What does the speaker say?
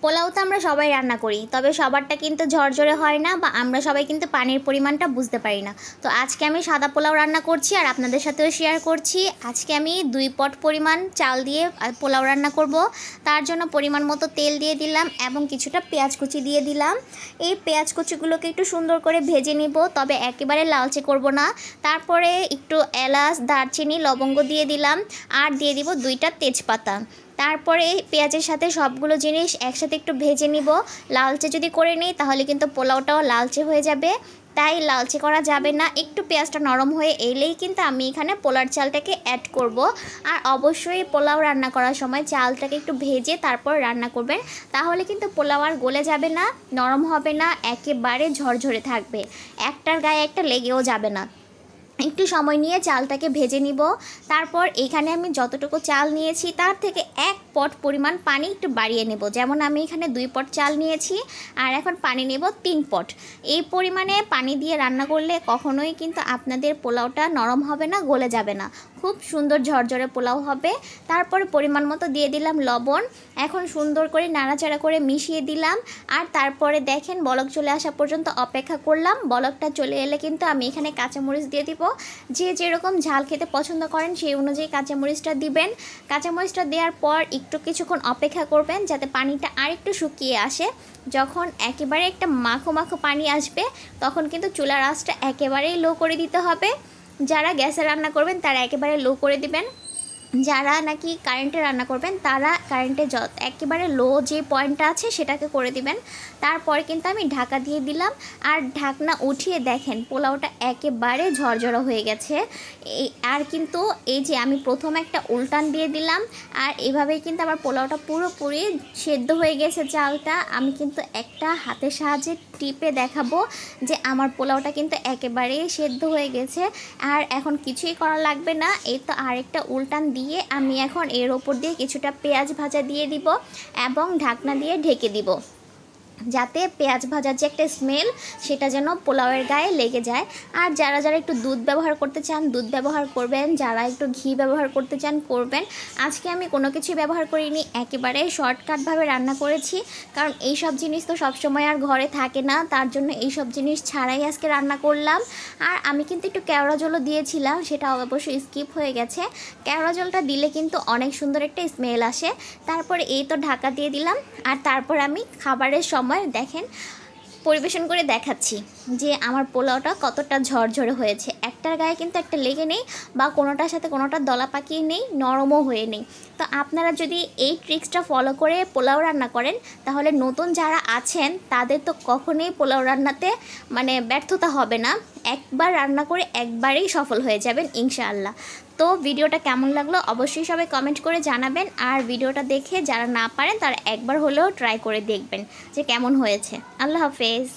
পোলাও তো আমরা সবাই রান্না করি, তবে সবারটা কিন্তু ঝরঝরে হয় না, বা আমরা সবাই কিন্তু পানির পরিমাণটা বুঝতে পারি না। তো আজকে আমি সাদা পোলাও রান্না করছি আর আপনাদের সাথেও শেয়ার করছি। আজকে আমি 2 পট পরিমাণ চাল দিয়ে পোলাও রান্না করব। তার জন্য পরিমাণ মতো তেল দিয়ে দিলাম এবং কিছুটা পেঁয়াজ কুচি দিয়ে দিলাম। এই পেঁয়াজ কুচিগুলোকে একটু সুন্দর করে ভেজে নিব, তবে একেবারে লালচে করব না। তারপরে একটু এলাচ, দারচিনি, লবঙ্গ দিয়ে দিলাম আর দিয়ে দিব 2টা তেজপাতা। তারপরে পেঁয়াজের সাথে সবগুলো জিনিস একসাথে একটু ভেজে নিব। লালচে যদি করে নিই তাহলে কিন্তু পোলাওটাও লালচে হয়ে যাবে, তাই লালচে করা যাবে না। একটু পেঁয়াজটা নরম হয়ে এলেই কিন্তু আমি এখানে পোলার চালটাকে অ্যাড করব। আর অবশ্যই পোলাও রান্না করার সময় চালটাকে একটু ভেজে তারপর রান্না করবেন, তাহলে কিন্তু পোলাও আর গলে যাবে না, নরম হবে না, একেবারে ঝরঝরে থাকবে, একটার গায়ে একটা লেগেও যাবে না। একটু সময় নিয়ে চালটাকে ভেজে নিব। তারপর এখানে আমি যতটুকু চাল নিয়েছি তার থেকে 1 পট পরিমাণ পানি একটু বাড়িয়ে নেব। যেমন আমি এখানে 2 পট চাল নিয়েছি আর এখন পানি নেব 3 পট। এই পরিমাণে পানি দিয়ে রান্না করলে কখনোই কিন্তু আপনাদের পোলাওটা নরম হবে না, গলে যাবে না, খুব সুন্দর ঝরঝরে পোলাও হবে। তারপরে পরিমাণ মতো দিয়ে দিলাম লবণ। এখন সুন্দর করে নাড়াচাড়া করে মিশিয়ে দিলাম। আর তারপরে দেখেন বলক চলে আসা পর্যন্ত অপেক্ষা করলাম। বলকটা চলে এলে কিন্তু আমি এখানে কাঁচামরিচ দিয়ে দিব। যে যেরকম ঝাল খেতে পছন্দ করেন সেই অনুযায়ী কাঁচামরিচটা দিবেন। কাঁচামরিচটা দেওয়ার পর একটু কিছুক্ষণ অপেক্ষা করবেন যাতে পানিটা আর একটু শুকিয়ে আসে। যখন একেবারে একটা মাখো মাখো পানি আসবে তখন কিন্তু চুলার আঁচটা একেবারেই লো করে দিতে হবে। যারা গ্যাসে রান্না করবেন তারা একেবারে লো করে দিবেন, যারা নাকি কারেন্টে রান্না করবেন তারা কারেন্টে একেবারে লো যে পয়েন্টটা আছে সেটাকে করে দিবেন। তারপরে কিন্তু আমি ঢাকা দিয়ে দিলাম আর ঢাকনা উঠিয়ে দেখেন পোলাওটা একেবারে ঝরঝরা হয়ে গেছে। আর কিন্তু এই যে আমি প্রথমে একটা উল্টান দিয়ে দিলাম আর এভাবেই কিন্তু আমার পোলাওটা পুরোপুরি সেদ্ধ হয়ে গেছে চালটা। আমি কিন্তু একটা হাতের সাহায্যে টিপে দেখাবো যে আমার পোলাওটা কিন্তু একেবারেই সেদ্ধ হয়ে গেছে। আর এখন কিছুই করা লাগবে না, এই তো আরেকটা উল্টান দিয়ে আমি এখন এর ওপর দিয়ে কিছুটা পেঁয়াজ ভাজা দিয়ে দিব এবং ঢাকনা দিয়ে ঢেকে দিব, যাতে পেঁয়াজ ভাজার যে একটা স্মেল সেটা যেন পোলাওয়ের গায়ে লেগে যায়। আর যারা যারা একটু দুধ ব্যবহার করতে চান দুধ ব্যবহার করবেন, যারা একটু ঘি ব্যবহার করতে চান করবেন। আজকে আমি কোনো কিছুই ব্যবহার করিনি, একেবারে শর্টকাটভাবে রান্না করেছি, কারণ এই সব জিনিস তো সবসময় আর ঘরে থাকে না, তার জন্য এই সব জিনিস ছাড়াই আজকে রান্না করলাম। আর আমি কিন্তু একটু কেওড়া জলও দিয়েছিলাম, সেটা অবশ্যই স্কিপ হয়ে গেছে। কেওড়া জলটা দিলে কিন্তু অনেক সুন্দর একটা স্মেল আসে। তারপরে এই তো ঢাকা দিয়ে দিলাম আর তারপর আমি খাবারের সময় দেখেন পরিবেশন করে দেখাচ্ছি যে আমার পোলাওটা কতটা ঝরঝরে হয়েছে। একটার গায়ে কিন্তু একটা লেগে নেই বা কোনোটার সাথে কোনোটা দলা পাকিয়ে নেই, নরমও হয়ে নেই। তো আপনারা যদি এই ট্রিক্সটা ফলো করে পোলাও রান্না করেন তাহলে নতুন যারা আছেন তাদের তো কখনোই পোলাও রান্নাতে ব্যর্থতা হবে না। একবার রান্না করে একবারেই সফল হয়ে যাবেন ইনশাআল্লাহ। তো ভিডিওটা কেমন লাগলো অবশ্যই সবাই কমেন্ট করে জানাবেন। আর ভিডিওটা দেখে যারা না পারেন তারা একবার হলেও ট্রাই করে দেখবেন যে কেমন হয়েছে। আল্লাহ হাফেজ।